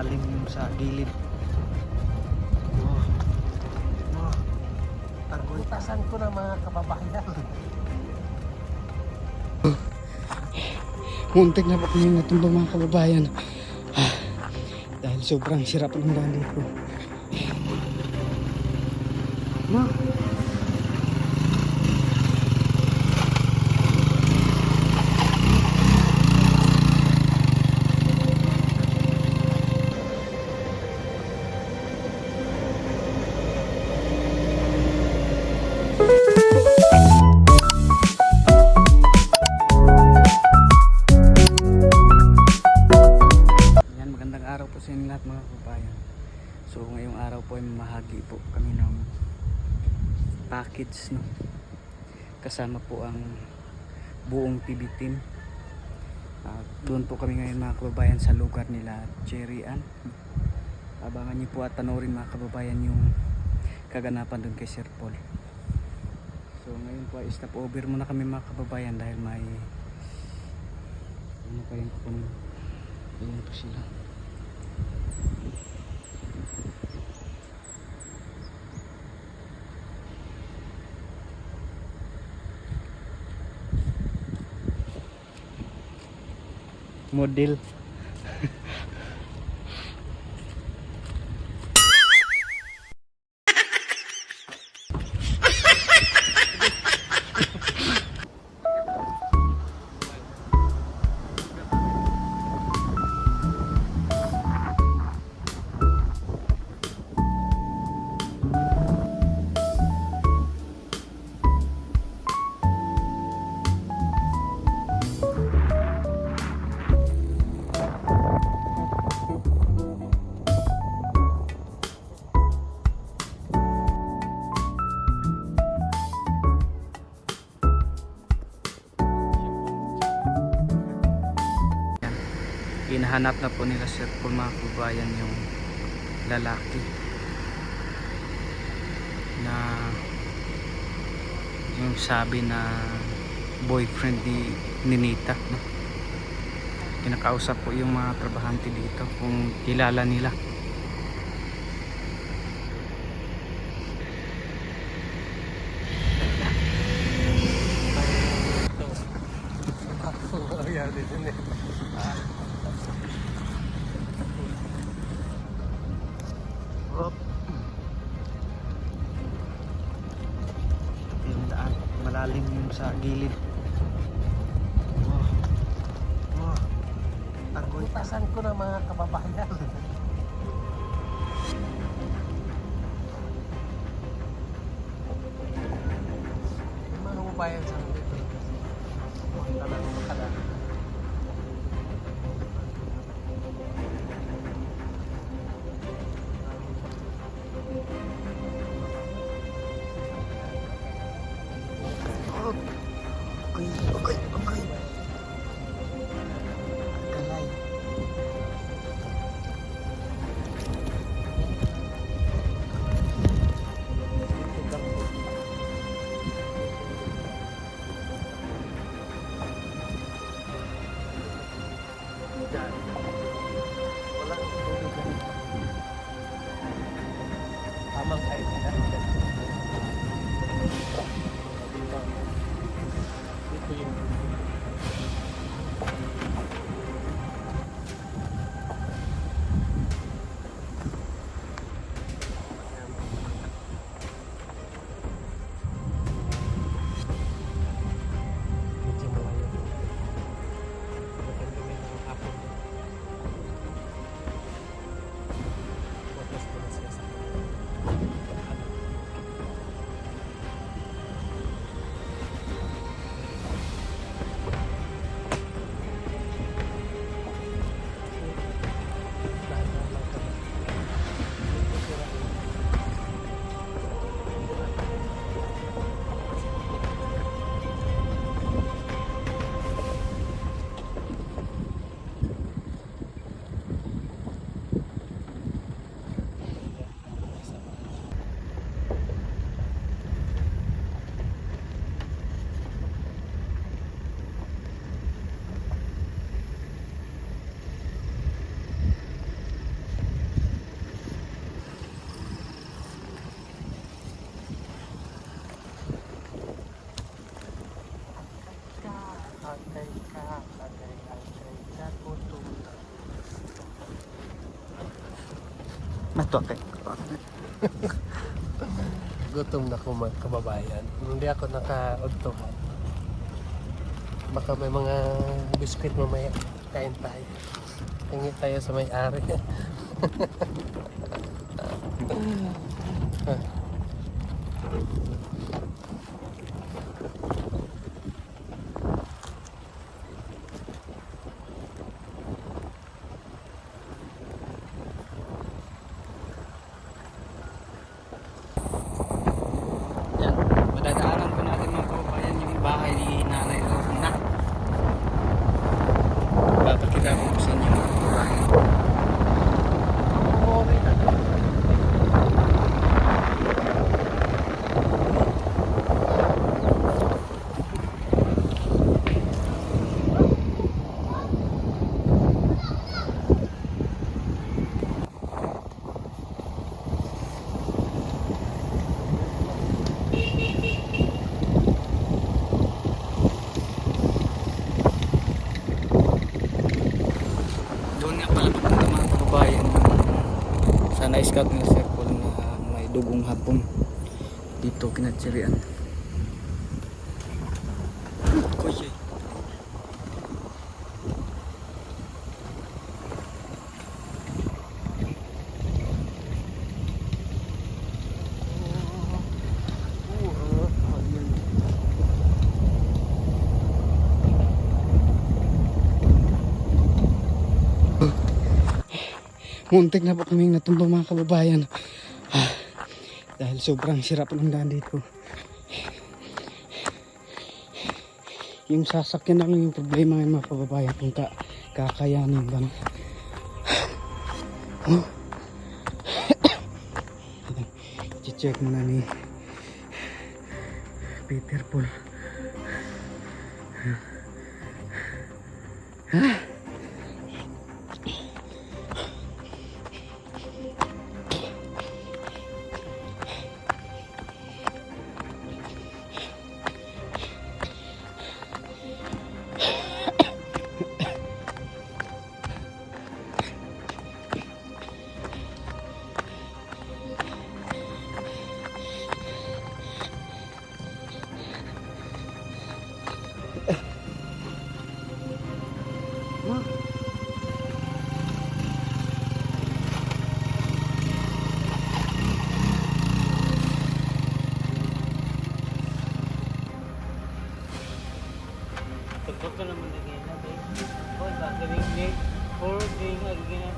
malalim yung sa gilid. Oh. Oh. Targutasan ko na mga kababayan. Muntik na po kami natumbang mga kababayan. Dahil sobrang sirap ng daan dito. Sa inyo lahat mga kababayan. So ngayong araw po ay mamahagi po kami ng package, no? Kasama po ang buong PB team. Doon po kami ngayon mga kababayan sa lugar nila Cherryan. Abangan niyo po at panoorin mga kababayan yung kaganapan doon kay Sir Paul. So ngayon po ay stop over muna kami mga kababayan dahil may ano pa yung kukunin. Ayan po sila. Model. Hinahanap na po nila Sir Paul mga kababayan yung lalaki na yung sabi na boyfriend ni Ninita, no? Kinakausap po yung mga trabahante dito kung kilala nila. Yung daan malalim yung sa gilid. Oh. Oh. Targutasan ko na mga kababayan. Mga kababayan sa dito. Makala. Okay. Galay. agay ka gutom na. Mato kay. Gutom na ko mga kababayan. Hindi ako nakaudto. Baka may mga biskuit mamaya. Kain tayo. Hingi tayo sa may-ari. Yan. Madadaanan po natin mga kababayan yung bahay ni Nanay Lorna. Papakita ko po sa inyo mga kababayan. Doon nga pala papunta mga kababayan sa na-scout ng circle na may dugong hapon dito kinatsirian. Kuya. Muntik na po kaming natumbang mga kababayan. Dahil sobrang sirap ng daan dito. Yung sasakyan namin yung problema ng mga kababayan kung kakayanin ba. I-check muna ni Peter Paul. Tugtog ka naman na gina, babe. Hoy, ba? Galing late. Or galing nga, gina.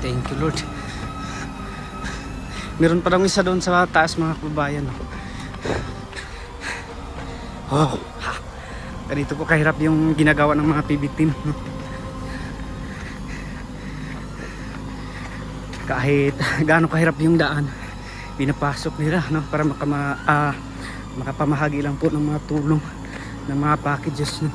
Thank you Lord. Meron pa lang isa doon sa taas mga kababayan. Oh, ha. Ganito po kahirap yung ginagawa ng mga PB team. Kahit gaano kahirap yung daan, pinapasok nila no, para makapamahagi lang po ng mga tulong ng mga packages no.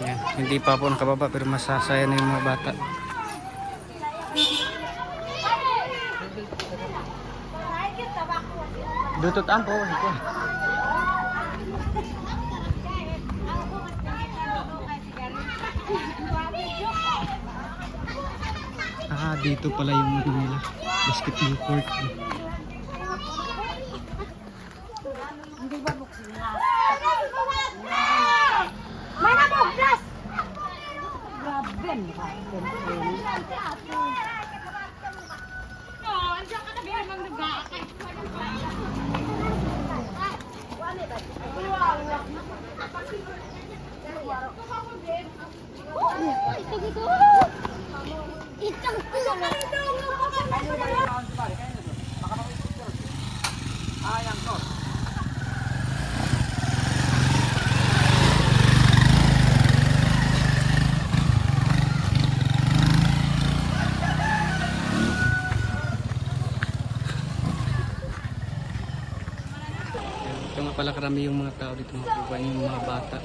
Yan. Hindi pa po nakababa pero masasaya na yung mga bata. Dutot ang po. Dito pala yung ano nila, basketball court. Mana mo, plus! Grabe, no, andiyan ka na bilang ng nag-aakay. Ito dito. Itang Ito nga pala karami yung mga tao dito, mga kababayan, yung mga bata.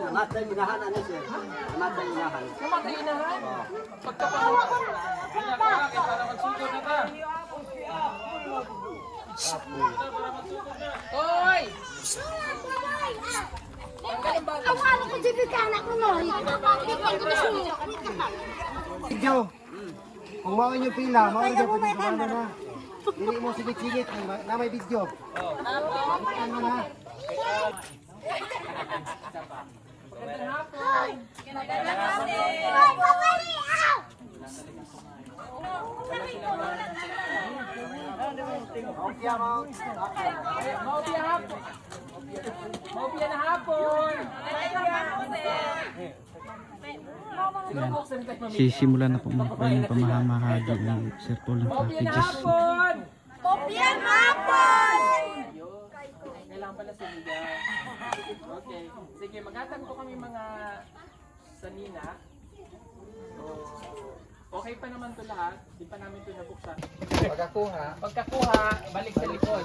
Namatay minahan ano sir? Namatay minahan. Awalo ko dito ka anak mo no. Video. Kung mao inyo pila, mao inyo pwede kumano na. Dili mo sigit-sigit na may video. Ano na? Yan. Sisimulan na po mga kababayan yung pamahamahagi ng Sir Paul ng packages. Popian hapon! Kailangan pala sila. Okay. Sige, maghatag po kami mga sanina. So, okay pa naman to lahat. Di pa namin to nabuksan. Pagkakuha, balik sa likod.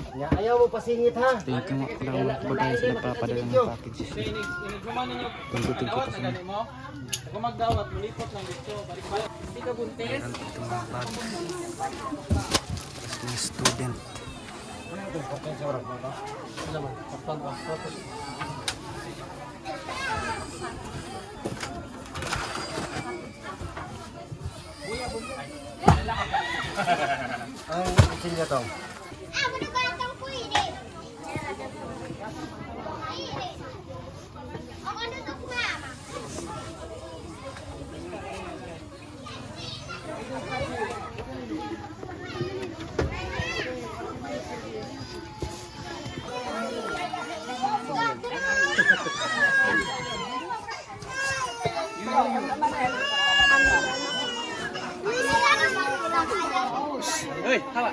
Ayaw mo pasingit ha. Thank you mga kababayan sa napapadala ng packages. Iniguma ninyo. Thank you Dawat po na sa gani mo. Kung magdawat, mulipot lang dito. Balik-balik. Hindi ka buntis. mga bag. Tapos mga student. Ang isin to. Manugatang ko ini. Ako ano to mama? Uy, hawa.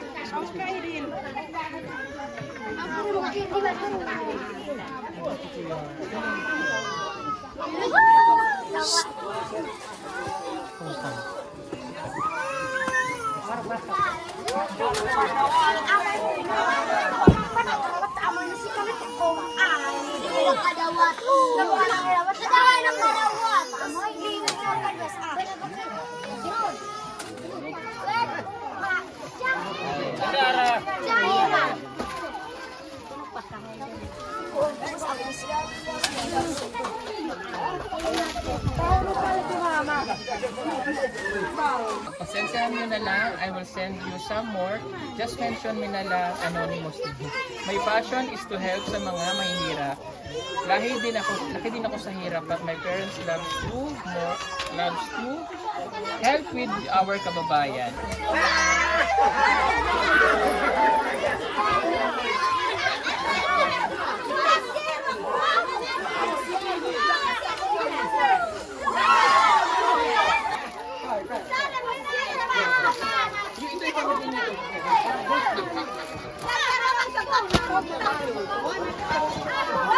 Pasensyahan nyo na lang, I will send you some more. Just mention me na lang anonymously. My passion is to help sa mga mahihirap. Laki din ako sa hirap, but my parents loves to help with our kababayan.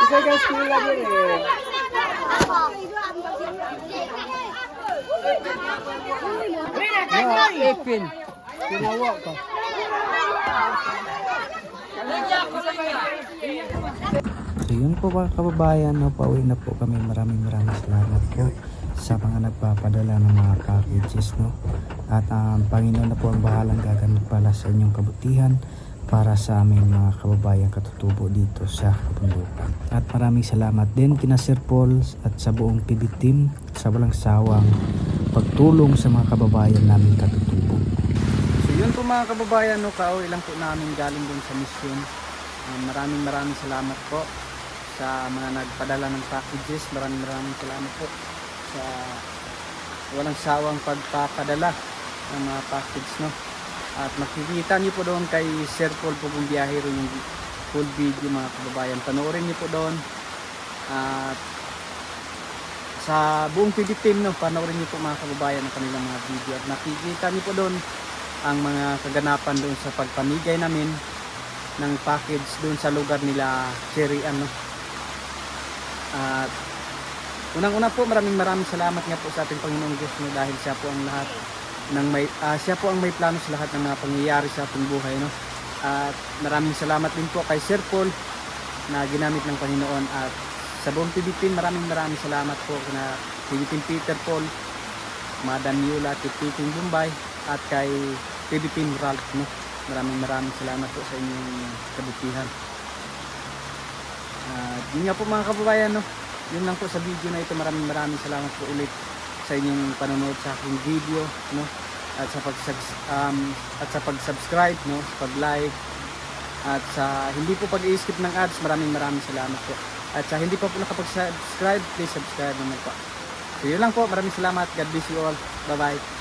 Isa guys, kuya din eh. Ipin. Tinawa ka. So yun po mga kababayan, no, pauwi na po kami. Maraming salamat po sa mga nagpapadala ng mga packages, no. At ang Panginoon na po ang bahalang gaganap pala sa inyong kabutihan para sa aming mga kababayan katutubo dito sa kabundukan. At maraming salamat din kina Sir Paul at sa buong PB team sa walang sawang pagtulong sa mga kababayan namin katutubo. So yun po mga kababayan, no, kauwi lang po namin galing dun sa mission. Maraming salamat po sa mga nagpadala ng packages. Maraming salamat po sa walang sawang pagpapadala ng mga package, no. At makikita niyo po doon kay Sir Paul po kung biyahero yung full video mga kababayan. Panoorin niyo po doon. At sa buong PB team, no, panoorin niyo po mga kababayan ang kanilang mga video. At nakikita niyo po doon ang mga kaganapan doon sa pagpamigay namin ng package doon sa lugar nila Cherry Ann, no. At unang-una po maraming salamat nga po sa ating Panginoong Diyos, no, dahil siya po ang lahat ng siya po ang may plano sa lahat ng mga pangyayari sa ating buhay, no. At maraming salamat din po kay Sir Paul na ginamit ng Panginoon, at sa buong PB team maraming salamat po kina PB team Peter Paul, Madam Yula, Titing Bombay, at kay PB team Ralph, no. Maraming salamat po sa inyong kabutihan. Yun nga po mga kababayan, no. Yun lang po sa video na ito. Maraming salamat po ulit sa inyong panonood sa aking video, no, at sa pag-subscribe, no, sa pag-like, at sa hindi po pag-i-skip ng ads. Maraming salamat po. At sa hindi pa po nakapag-subscribe, please subscribe naman po. So yun lang po, maraming salamat. God bless you all. Bye bye.